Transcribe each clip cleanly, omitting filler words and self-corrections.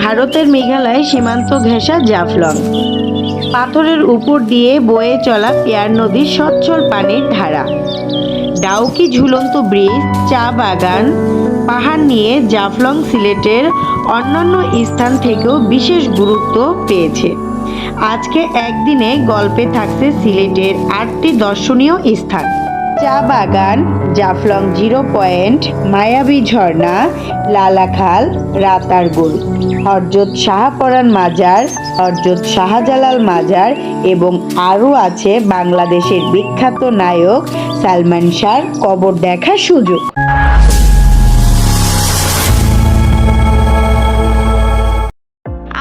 ভারতের মেঘালয় সীমান্ত ঘেঁষা জাফলং। পাথরের উপর দিয়ে বয়ে চলা পেয়ার নদীর সচ্ছল পানির ধারা, ডাউকি ঝুলন্ত ব্রিজ, চা বাগান, পাহাড় নিয়ে জাফলং সিলেটের অন্যান্য স্থান থেকেও বিশেষ গুরুত্ব পেয়েছে। আজকে একদিনে গল্পে থাকছে সিলেটের 8টি দর্শনীয় স্থান: চা বাগান, জাফলং জিরো পয়েন্ট, মায়াবী ঝর্ণা, লালাখাল, রাতারগুল, হরজত শাহপরান মাজার, হরজত শাহজালাল মাজার এবং আরও আছে বাংলাদেশের বিখ্যাত নায়ক সালমান শাহর কবর দেখার সুযোগ।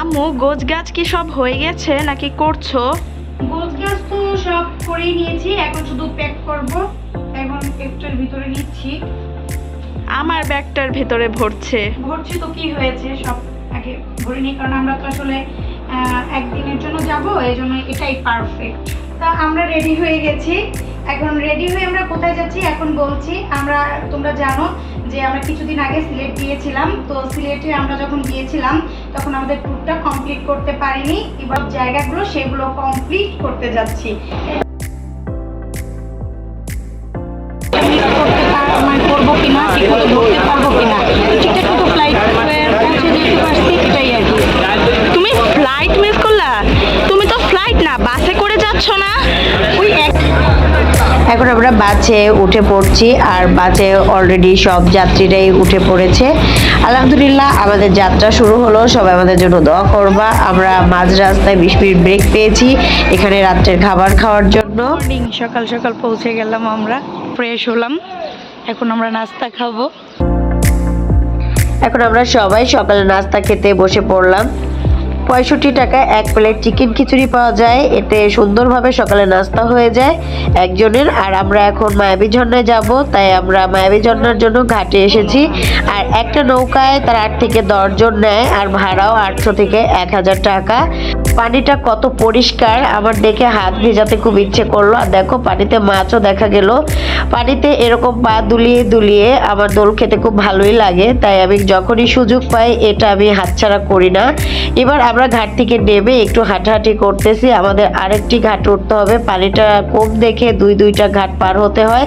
আম্মু, গোছ গাছ কি সব হয়ে গেছে নাকি করছো? গোছ গাছ তো সব করেই নিয়েছি, এখন শুধু প্যাক করব। এখন একটার ভিতরে নিচ্ছি। আমার ব্যাগটার ভেতরে ভরছে। ভরছি তো কি হয়েছে, সব আগে ভরে নিই, কারণ আমরা তো আসলে একদিনের জন্য যাব, এই জন্য এটাই পারফেক্ট। তা আমরা রেডি হয়ে গেছি। এখন রেডি হয়ে আমরা কোথায় যাচ্ছি এখন বলছি। তোমরা জানো যে আমরা কিছুদিন আগে সিলেট গিয়েছিলাম। তো সিলেটে আমরা যখন গিয়েছিলাম তখন আমাদের ট্যুরটা কমপ্লিট করতে পারিনি। এবার জায়গাগুলো সেগুলো কমপ্লিট করতে যাচ্ছি। করবো কিনা, ঠিক মতো ধরতে পারবো কিনা, ঠিকঠাক মতো ফ্লাইট পৌঁছে যেতে পারছি, এটাই আর কি। তুমি ফ্লাইট মিস করলা? তুমি তো ফ্লাইট না, বাসে করে যাচ্ছ না? ওই এখন আমরা বাসে উঠে পড়ছি, আর বাসে অলরেডি সব যাত্রীরাই উঠে পড়েছে। আলহামদুলিল্লাহ, আমাদের যাত্রা শুরু হলো। সবাই আমাদের জন্য দোয়া করবা। আমরা মাঝ রাস্তায় 20 মিনিট ব্রেক পেয়েছি এখানে রাত্রের খাবার খাওয়ার জন্য। সকাল সকাল পৌঁছে গেলাম, আমরা ফ্রেশ হলাম, এখন আমরা নাস্তা খাবো। এখন আমরা সবাই সকালে নাস্তা খেতে বসে পড়লাম। 65 টাকায় 1 প্লেট চিকেন খিচুড়ি পাওয়া যায়। এতে সুন্দরভাবে সকালে নাস্তা হয়ে যায় একজনের। আর আমরা এখন মায়াবী ঝর্ণায় যাব, তাই আমরা মায়াবী ঝর্ণার জন্য ঘাটে এসেছি। আর একটা নৌকায় তার 8 থেকে 10 জন নেয়, আর ভাড়াও 800 থেকে 1000 টাকা। পানিটা কত পরিষ্কার, আমার দেখে হাত ভেজাতে খুব ইচ্ছে করলো। আর দেখো, পানিতে মাছও দেখা গেল। পানিতে এরকম পা দুলিয়ে দুলিয়ে আমার দোল খেতে খুব ভালোই লাগে, তাই আমি যখনই সুযোগ পাই এটা আমি হাতছাড়া করি না। এবার আমরা ঘাট থেকে নেমে একটু হাঁটাহাঁটি করতেছি। আমাদের আরেকটি ঘাট উঠতে হবে, পানিটা কম দেখে দুইটা ঘাট পার হতে হয়।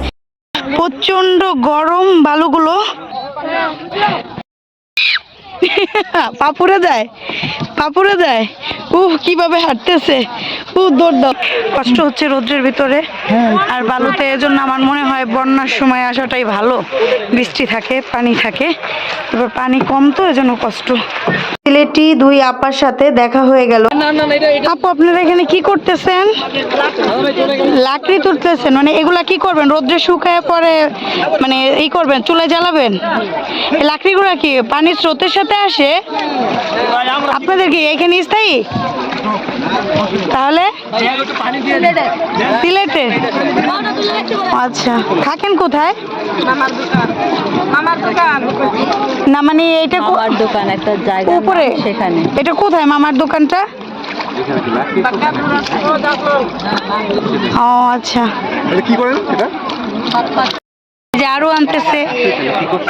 প্রচন্ড গরম, বালুগুলো পাপুরে যায়। কিভাবে হাঁটতেছে, দৌড়। কষ্ট হচ্ছে রোদ্রের ভিতরে আর বালুতে। এজন্য আমার মনে হয় বন্যার সময় আসাটাই ভালো, বৃষ্টি থাকে, পানি থাকে। এবার পানি কম, তো এজন্য কষ্ট। সিলেটি 2 আপার সাথে দেখা হয়ে গেল। আপু, আপনারা এখানে কি করতেছেন? লাকড়ি তুলতেছেন? মানে এগুলা কি করবেন? রোদ্রে শুকায় পরে মানে করবেন, চুলায় জ্বালাবেন? এই লাকড়িগুলা কি পানির স্রোতের সাথে আসে? আপনাদের কি এখানে স্থায়ী? তাহলে সিলেটে? আচ্ছা, থাকেন কোথায়? না মানে এটা দোকান একটা জায়গা উপরে, সেখানে। এটা কোথায় মামার দোকানটা? ও আচ্ছা, কি করেন এটা? আরো আনতেছে।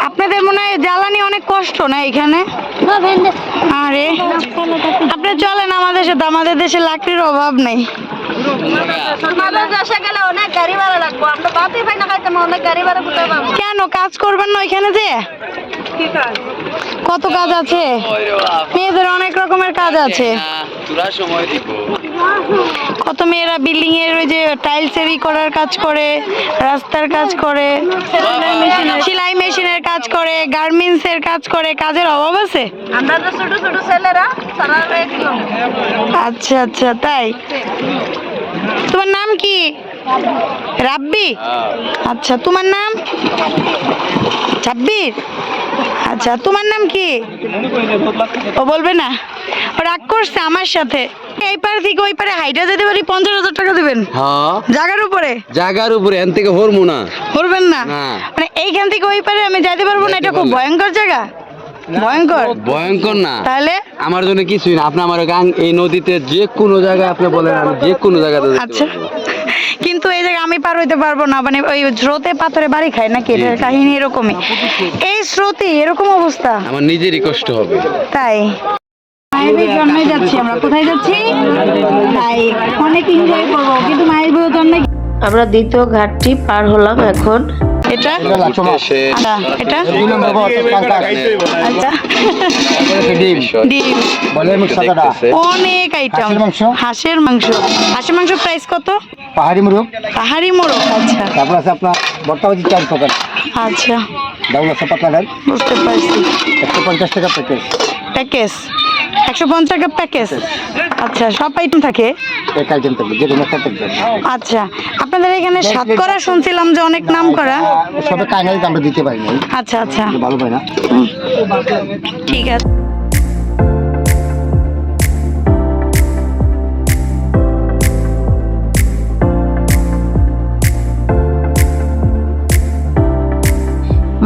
আপনাদের মনে হয় জ্বালানি অনেক কষ্ট না এখানে? আরে আপনি চলেন আমাদের সাথে, আমাদের দেশে লাকড়ির অভাব নেই। কেন কাজ করবেন না ওইখানে? যে কত কাজ আছে, মেয়েদের অনেক রকমের কাজ আছে। কত মেয়েরা বিল্ডিং এর ওই যে টাইলস করার কাজ করে, রাস্তার কাজ করে, সেলাই মেশিনের কাজ করে, গার্মেন্টস এর কাজ করে। কাজের অভাব আছে? আমরা তো ছোট ছোট ছেলেরা সারা রাত। আচ্ছা আচ্ছা, তাই? তোমার নাম কি? রাব্বি? আচ্ছা, তোমার নাম? ছাব্বির? আচ্ছা, তোমার নাম কি? ও বলবে না, ও রাগ করছে আমার সাথে। এই পার থেকে ওই পারে হাইটা যেতে পারি, 50,000 টাকা দিবেন? হ্যাঁ, জায়গার উপরে এন থেকে হরমু না, হরবেন না? মানে এইখান থেকে ওই পারে আমি যাইতে পারবো না? এটা খুব ভয়ঙ্কর জায়গা। ভয়ঙ্কর না তাহলে আমার জন্য কিছুই না। আপনি আমার এই নদীতে যে কোনো জায়গায় আপনি বলেন, আমি যে কোনো জায়গাতে। আচ্ছা, কিন্তু এই জায়গায় আমি পার হইতে পারবো না। মানে ওই স্রোতে পাথরে বাড়ি খায় নাকি? এটার কাহিনী এরকমই। এই স্রোতে এরকম অবস্থা, আমার নিজেরই কষ্ট হবে। তাই? মায়ের জন্যই যাচ্ছি আমরা। কোথায় যাচ্ছি? লাইক অনেক এনজয় করবো, কিন্তু মায়ের জন্য। আমরা দ্বিতীয় ঘাটটি পার হলাম এখন। এটা আচ্ছা, এটা আচ্ছা ডিম অনেক আইটেম। হাঁসের মাংস প্রাইস কত? পাহাড়ি মুরগ, পাহাড়ি মোরগ। আচ্ছা তারপর আছে আপনার বর্তাবাজি 4 প্রকার, আচ্ছা ডাউল আছে পাতলা ডাল, বুঝতে পারছি। 150 টাকা প্যাকেজ। প্যাকেজ 150 টাকা প্যাকেজ। আচ্ছা সব আইটেম থাকে? এক আইটেম থাকবে, যে কোনো একটা থাকবে। আচ্ছা আপনাদের এখানে সাতকরা শুনছিলাম যে অনেক নাম করা। সবে কাইনাই আমরা দিতে পারি না, আচ্ছা আচ্ছা ভালো পাই না। ঠিক আছে।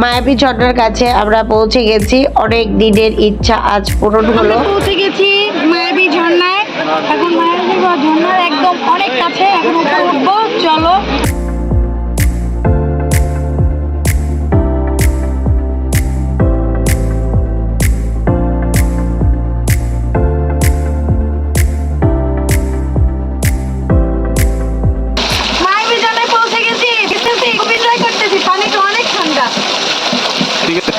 মায়াবী ঝর্ণার কাছে আমরা পৌঁছে গেছি। অনেক দিনের ইচ্ছা আজ পূরণ হলো। আমরা পৌঁছে গেছি মায়াবী ঝর্ণায়। এখন মায়াবী ঝর্ণার একদম অনেক কাছে, এখন উপরে উঠবো, চলো। মায়াবী ঝর্ণায় পৌঁছে গেছি, খুব এনজয় করতেছি। পানিটা অনেক ঠান্ডা,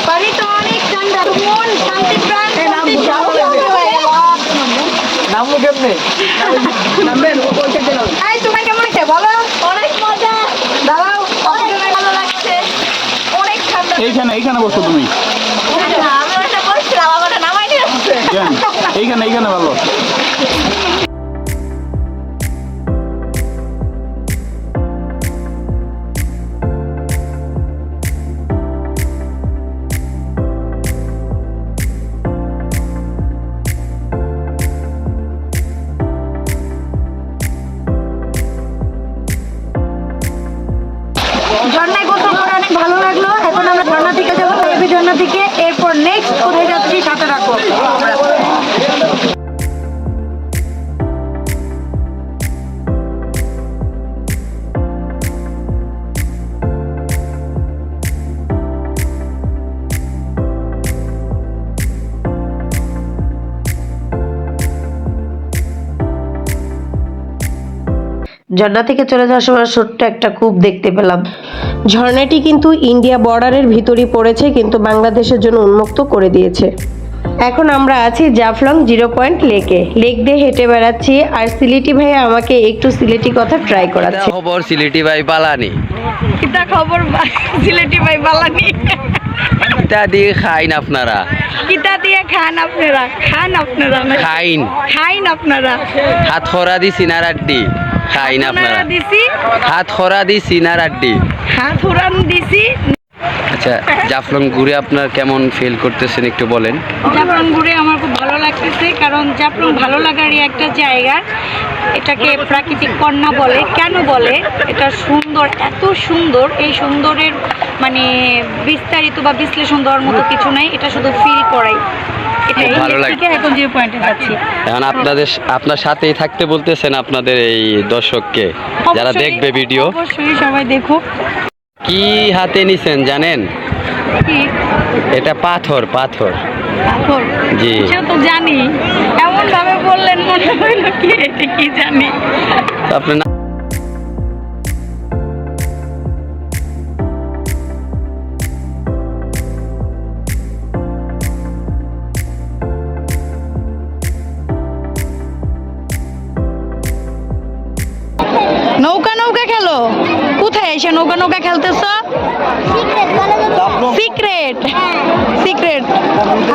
পানিটা অনেক ঠান্ডা, মন শান্তি, প্রাণ শান্তি, সব শান্তি হয়ে গেল। নামলো কেমনে? এই তোমার কেমন লাগছে বলো? অনেক মজা। দাঁড়াও, অনেক ভালো লাগছে, অনেক ঠান্ডা। এইখানে বসো তুমি। আমি ওটা বলছিলাম, আমাকে নামাই দিয়ে আসছে। এইখানে ভালো। ঝর্ণায় গোসল করে অনেক ভালো লাগলো। এখন আমরা ঝর্ণা থেকে যাবো, মায়াবী ঝর্ণা থেকে। এরপর নেক্সট কোথায় যাচ্ছি সাথে রাখো। ঝর্ণা থেকে চলে যাওয়ার সময় ছোট্ট একটা কূপ দেখতে পেলাম। ঝর্ণাটি কিন্তু ইন্ডিয়া বর্ডারের ভিতরই পড়েছে, কিন্তু বাংলাদেশের জন্য উন্মুক্ত করে দিয়েছে। এখন আমরা আছি জাফলং 0 পয়েন্ট লেকে। লেক দিয়ে হেঁটে বেড়াচ্ছি, আর সিলেটি ভাইয়া আমাকে একটু সিলেটি কথা ট্রাই করাচ্ছে। খবর সিলেটি ভাই পালানি কিতা খবর সিলেটি ভাই বালানি? কিতা দিয়ে খাইন আপনারা? কিতা দিয়ে খান আপনারা? খান আপনারা না খাইন খাইন আপনারা? হাত খরা দি সিনার আড্ডি খাইন আপনারা? দিছি হাত খরা দি সিনার আড্ডি। হাত উড়ান দিছি। আচ্ছা জাফলং ঘুরে আপনার কেমন ফিল করতেছেন একটু বলেন। জাফলং ঘুরে আমার খুব ভালো লাগতেছে, কারণ জাফলং ভালো লাগারই একটা জায়গা। এটাকে প্রাকৃতিক কন্যা বলে। কেন বলে? এটা সুন্দর, এত সুন্দর। এই সুন্দরের মানে বিস্তারিত বা বিশ্লেষণ দেওয়ার মতো কিছু নাই, এটা শুধু ফিল করাই। এটাই ভালো লাগে। থেকে এখন 0 পয়েন্টে যাচ্ছি। এখন আপনার সাথেই থাকতে বলতেছেন আপনাদের এই দর্শককে যারা অবশ্যই, দেখবে ভিডিও। অবশ্যই সবাই দেখুক। কি হাতে নিছেন জানেন? কি এটা পাথর। পাথর? জি। সেটা তো জানি, এমন ভাবে বললেন মনে হইলো কি এটা কি জানি। আপনার নৌকা নৌকা খেলো? কোথায় এসে নৌকা নৌকা খেলতেছ? সিক্রেট সিক্রেট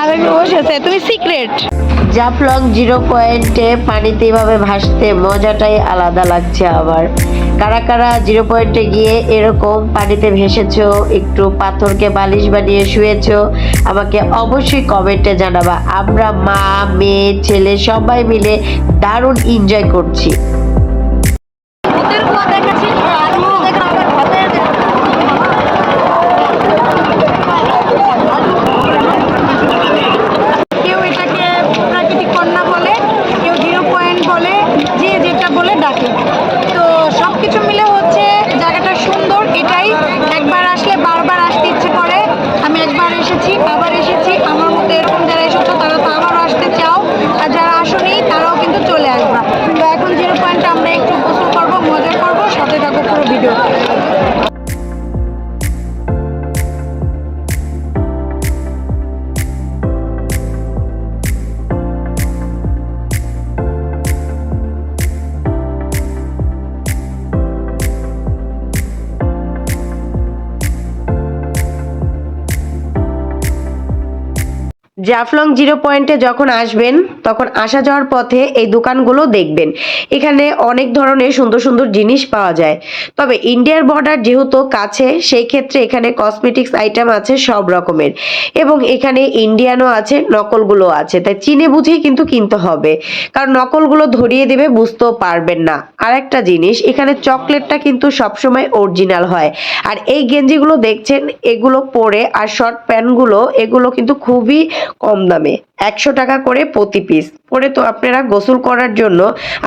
আরে বসেছে তুমি সিক্রেট। জাফলং 0 পয়েন্টে পানিতে এভাবে ভাসতে মজাটাই আলাদা লাগছে আমার। কারা কারা 0 পয়েন্টে গিয়ে এরকম পানিতে ভেসেছো, একটু পাথরকে বালিশ বানিয়ে শুয়েছো, আমাকে অবশ্যই কমেন্টে জানাবা। আমরা মা, মেয়ে, ছেলে সবাই মিলে দারুণ এনজয় করছি। কেউ এটাকে প্রাকৃতিক কন্যা বলে, কেউ 0 পয়েন্ট বলে, যে যেটা বলে ডাকে। তো সবকিছু মিলে হচ্ছে জায়গাটা সুন্দর। এটাই একবার আসলে বারবার আসতে ইচ্ছে করে। আমি একবার এসেছি, আবার এসেছি। আমার মতো এরকম যারা এসেছো তারা তো আবারও আসতে চাও। আর জাফলং 0 পয়েন্টে যখন আসবেন তখন আসা যাওয়ার পথে এই দোকানগুলো দেখবেন। এখানে অনেক ধরনের সুন্দর সুন্দর জিনিস পাওয়া যায়। তবে ইন্ডিয়ার বর্ডার যেহেতু কাছে, সেই ক্ষেত্রে এখানে কসমেটিক্স আইটেম আছে সব রকমের, এবং এখানে ইন্ডিয়ানও আছে, নকলগুলো আছে। তাই চিনে বুঝেই কিন্তু কিনতে হবে, কারণ নকলগুলো ধরিয়ে দেবে, বুঝতেও পারবেন না। আর একটা জিনিস, এখানে চকলেটটা কিন্তু সবসময় অরিজিনাল হয়। আর এই গেঞ্জিগুলো দেখছেন, এগুলো পরে আর শর্ট প্যান্টগুলো, এগুলো কিন্তু খুবই কম দামে, 100 টাকা করে প্রতি পিস পরে। তো আপনারা গোসল করার জন্য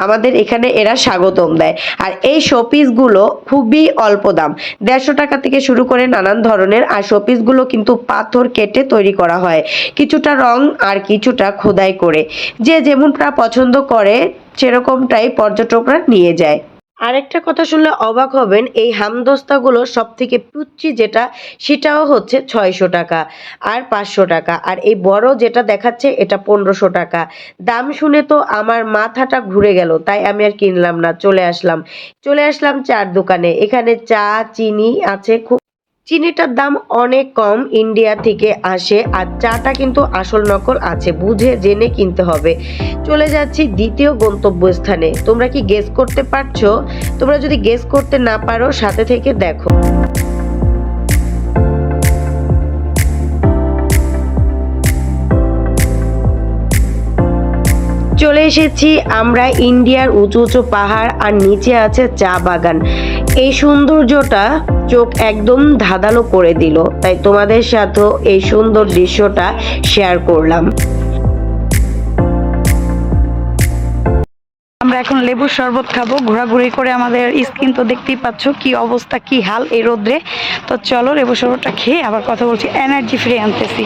আমাদের এখানে এরা স্বাগতম দেয়। আর এই শোপিসগুলো খুবই অল্প দাম, 150 টাকা থেকে শুরু করে নানান ধরনের। আর শোপিসগুলো কিন্তু পাথর কেটে তৈরি করা হয়, কিছুটা রং আর কিছুটা খোদাই করে। যে যেমনটা পছন্দ করে সেরকমটাই পর্যটকরা নিয়ে যায়। আরেকটা কথা শুনলে অবাক হবেন, এই হামদস্তাগুলো সব থেকে পুচ্ছি যেটা, সেটাও হচ্ছে 600 টাকা আর 500 টাকা। আর এই বড় যেটা দেখাচ্ছে এটা 1500 টাকা। দাম শুনে তো আমার মাথাটা ঘুরে গেল, তাই আমি আর কিনলাম না, চলে আসলাম চার দোকানে। এখানে চা, চিনি আছে খুব, চিনিটার দাম অনেক কম, ইন্ডিয়া থেকে আসে। আর চাটা কিন্তু আসল নকল আছে, বুঝে জেনে কিনতে হবে। চলে যাচ্ছি দ্বিতীয় গন্তব্যস্থানে। তোমরা কি গেস করতে পারছো? তোমরা যদি গেস করতে না পারো, সাথে থেকে দেখো। চলে এসেছি আমরা ইন্ডিয়ার উঁচু উঁচু পাহাড়, আর নিচে আছে চা বাগান। এই সৌন্দর্যটা চোখ একদম ধাঁধালো করে দিল, তাই তোমাদের সাথেও এই সুন্দর দৃশ্যটা শেয়ার করলাম। আমরা এখন লেবুর শরবত খাবো, ঘোরাঘুরি করে। আমাদের স্কিন তো দেখতেই পাচ্ছ কি অবস্থা, কি হাল এই রোদ্রে। তো চলো লেবুর শরবতটা খেয়ে আবার কথা বলছি, এনার্জি ফিরে আনতেছি।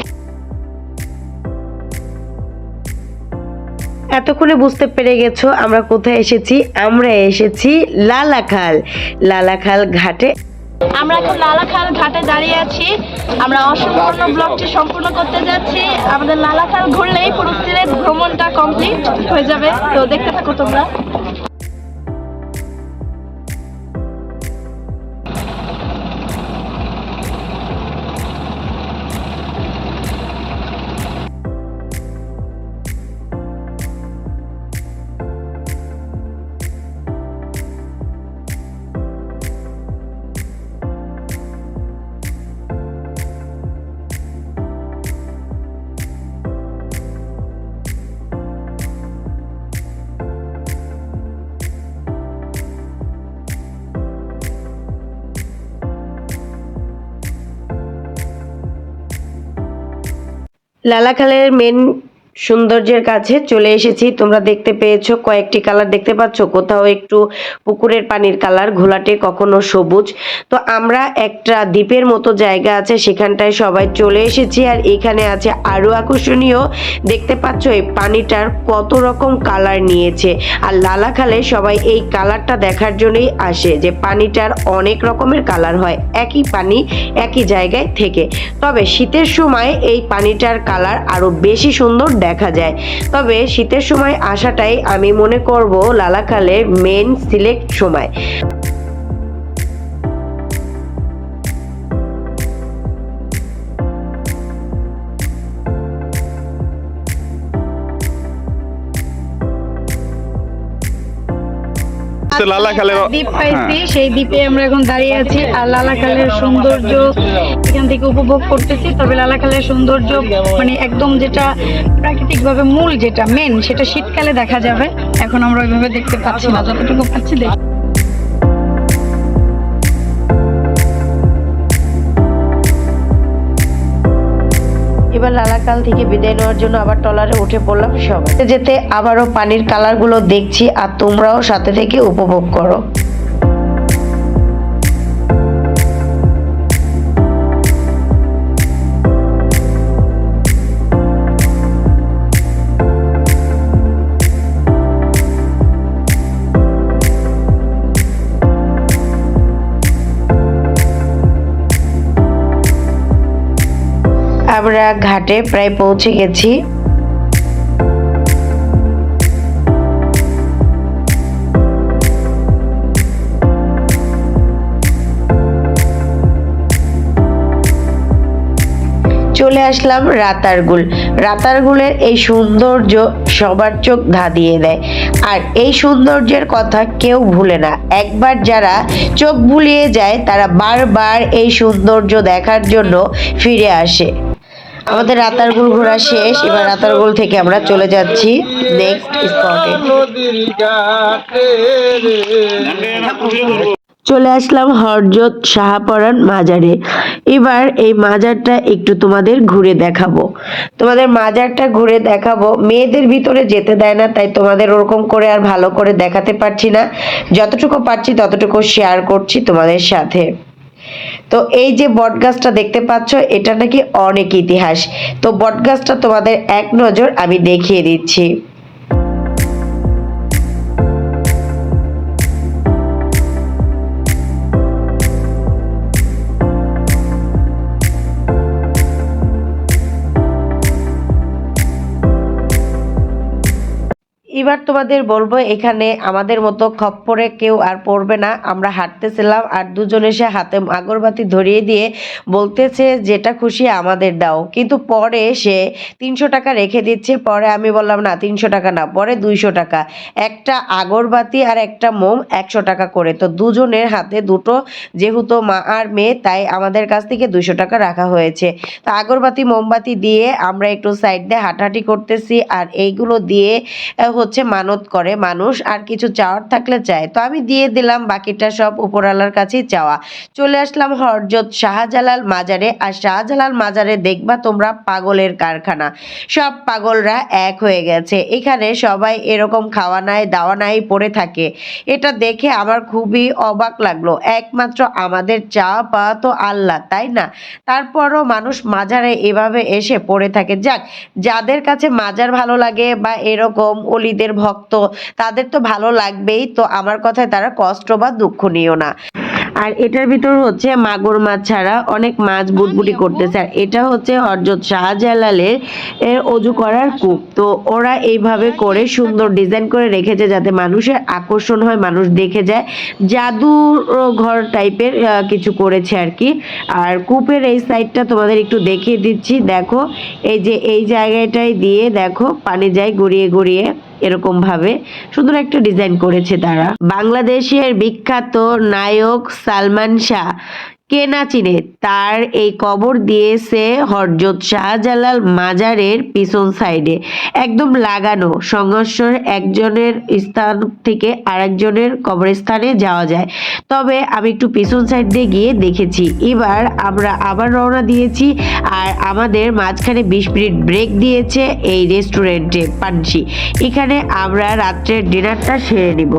এতক্ষণে বুঝতে পেরে গেছো আমরা কোথায় এসেছি। আমরা এসেছি লালাখাল ঘাটে। আমরা এখন লালাখাল ঘাটে দাঁড়িয়ে আছি। আমরা অসম্পূর্ণ ব্লগটি সম্পূর্ণ করতে যাচ্ছি। আমাদের লালাখাল ঘুরলেই পুরো সিলেট ভ্রমণটা কমপ্লিট হয়ে যাবে। তো দেখতে থাকো তোমরা। লালাখালের মেন সৌন্দর্যের কাছে চলে এসেছি। তোমরা দেখতে পেয়েছো কয়েকটি কালার দেখতে পাচ্ছ, কোথাও একটু পুকুরের পানির কালার, ঘোলাটে, কখনো সবুজ। তো আমরা একটা দ্বীপের মতো জায়গা আছে, সেখানটায় সবাই চলে এসেছি। আর এখানে আছে আরো আকর্ষণীয়, দেখতে পাচ্ছ এই পানিটার কত রকম কালার নিয়েছে। আর লালাখালে সবাই এই কালারটা দেখার জন্যই আসে, যে পানিটার অনেক রকমের কালার হয় একই পানি একই জায়গায় থেকে। তবে শীতের সময় এই পানিটার কালার আরো বেশি সুন্দর দেখা যায়। তবে শীতের সময় আসাটাই আমি মনে করব লালাখালের মেন সিলেক্ট সময়। দ্বীপ পাইছি, সেই দ্বীপে আমরা এখন দাঁড়িয়ে আছি। আর লালাখালের সৌন্দর্য এখান থেকে উপভোগ করতেছি। তবে লালাখালের সৌন্দর্য মানে একদম যেটা প্রাকৃতিক ভাবে মূল যেটা মেন, সেটা শীতকালে দেখা যাবে। এখন আমরা ওইভাবে দেখতে পাচ্ছি না, যতটুকু পাচ্ছি দেখি। এবার লালাখাল থেকে বিদায় নেওয়ার জন্য আবার ট্রলারে উঠে পড়লাম সবাই। যেতে আবারও পানির কালারগুলো দেখছি, আর তোমরাও সাথে থেকে উপভোগ করো। আমরা ঘাটে প্রায় পৌঁছে গেছি। চলে আসলাম রাতারগুল। রাতারগুলের এই সৌন্দর্য সবার চোখ ধাঁধিয়ে দেয়, আর এই সৌন্দর্যের কথা কেউ ভুলে না। একবার যারা চোখ ভুলিয়ে যায় তারা বারবার এই সৌন্দর্য দেখার জন্য ফিরে আসে। আমাদের রাতারগুল ঘোরা শেষ, এবার রাতারগুল থেকে আমরা চলে যাচ্ছি নেক্সট স্পটে। চলে আসলাম হরজত শাহপরান মাজারে। এবার এই মাজারটা একটু তোমাদের ঘুরে দেখাবো। তোমাদের মাজারটা ঘুরে দেখাবো, মেয়েদের ভিতরে যেতে দেয় না, তাই তোমাদের ওরকম করে আর ভালো করে দেখাতে পারছি না। যতটুকু পারছি ততটুকু শেয়ার করছি তোমাদের সাথে। তো এই যে বটগাছটা দেখতে পাচ্ছ, এটা নাকি অনেক ইতিহাস। তো বটগাছটা তোমাদের এক নজর আমি দেখিয়ে দিচ্ছি। এবার তোমাদের বলবো, এখানে আমাদের মতো খপ্পরে কেউ আর পড়বে না। আমরা হাঁটতেছিলাম আর দুজন এসে হাতে আগরবাতি ধরিয়ে দিয়ে বলতেছে যেটা খুশি আমাদের দাও, কিন্তু পরে সে 300 টাকা রেখে দিচ্ছে। পরে আমি বললাম না 300 টাকা না, পরে 200 টাকা। একটা আগরবাতি আর একটা মোম 100 টাকা করে। তো দুজনের হাতে দুটো, যেহেতু মা আর মেয়ে, তাই আমাদের কাছ থেকে 200 টাকা রাখা হয়েছে। তো আগরবাতি মোমবাতি দিয়ে আমরা একটু সাইড দিয়ে হাঁটাহাঁটি করতেছি, আর এইগুলো দিয়ে হচ্ছে মানত করে মানুষ, আর কিছু চাওয়ার থাকলে চায়। তো আমি দিয়ে দিলাম, বাকিটা সব উপরওয়ালার কাছেই চাওয়া। চলে আসলাম হরজত শাহজালাল মাজারে। আর শাহজালাল মাজারে দেখবা তোমরা পাগলের কারখানা, সব পাগলরা এক হয়ে গেছে। এখানে সবাই এরকম খাওয়া নাই দাওয়া নাই পড়ে থাকে। এটা দেখে আমার খুবই অবাক লাগলো। একমাত্র আমাদের চাওয়া পাওয়া তো আল্লাহ, তাই না? তারপরও মানুষ মাজারে এভাবে এসে পড়ে থাকে। যাক, যাদের কাছে মাজার ভালো লাগে বা এরকম অলিদের ভক্ত, তাদের তো ভালো লাগবেই। তো আমার কথায় তারা কষ্ট বা দুঃখ নিও না। আর এটার ভিতর হচ্ছে মাগুর মাছ ছাড়া অনেক মাছ বুটবুটি করতেছে। আর এটা হচ্ছে হযরত শাহজালালের অজু করার কূপ। তো ওরা এইভাবে করে সুন্দর ডিজাইন করে রেখেছে যাতে মানুষের আকর্ষণ হয়, মানুষ দেখে যায়। জাদুর ঘর টাইপের কিছু করেছে আর কি। আর কূপের এই সাইডটা তোমাদের একটু দেখিয়ে দিচ্ছি। দেখো, এই যে এই জায়গাটায় দিয়ে দেখো পানি যায় গড়িয়ে গড়িয়ে, এরকম ভাবে সুন্দর একটা ডিজাইন করেছে তারা। বাংলাদেশের বিখ্যাত নায়ক সালমান শাহ কে না চিনে, তার এই কবর দিয়েছে হযরত শাহজালাল মাজারের পিছন সাইডে, একদম লাগানো। সংঘর্ষের একজনের স্থান থেকে আরেকজনের কবরস্থানে যাওয়া যায়। তবে আমি একটু পিছন সাইড দিয়ে গিয়ে দেখেছি। এবার আমরা আবার রওনা দিয়েছি, আর আমাদের মাঝখানে 20 মিনিট ব্রেক দিয়েছে এই রেস্টুরেন্টে পানসি। এখানে আমরা রাত্রের ডিনারটা সেরে নিব।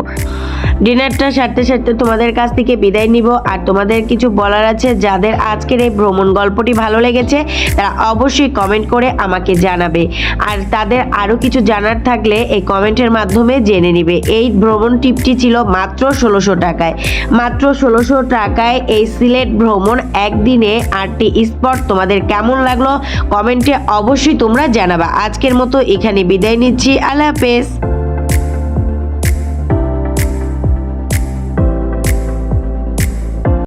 ডিনারটা সারতে সারতে তোমাদের কাছ থেকে বিদায় নিব। আর তোমাদের কিছু বলার আছে, যাদের আজকের এই ভ্রমণ গল্পটি ভালো লেগেছে তারা অবশ্যই কমেন্ট করে আমাকে জানাবে। আর তাদের আরও কিছু জানার থাকলে এই কমেন্টের মাধ্যমে জেনে নিবে। এই ভ্রমণ টিপটি ছিল মাত্র 1600 টাকায়। মাত্র 1600 টাকায় এই সিলেট ভ্রমণ একদিনে 8টি স্পট তোমাদের কেমন লাগলো কমেন্টে অবশ্যই তোমরা জানাবা। আজকের মতো এখানে বিদায় নিচ্ছি। আল্লাহ হাফেজ।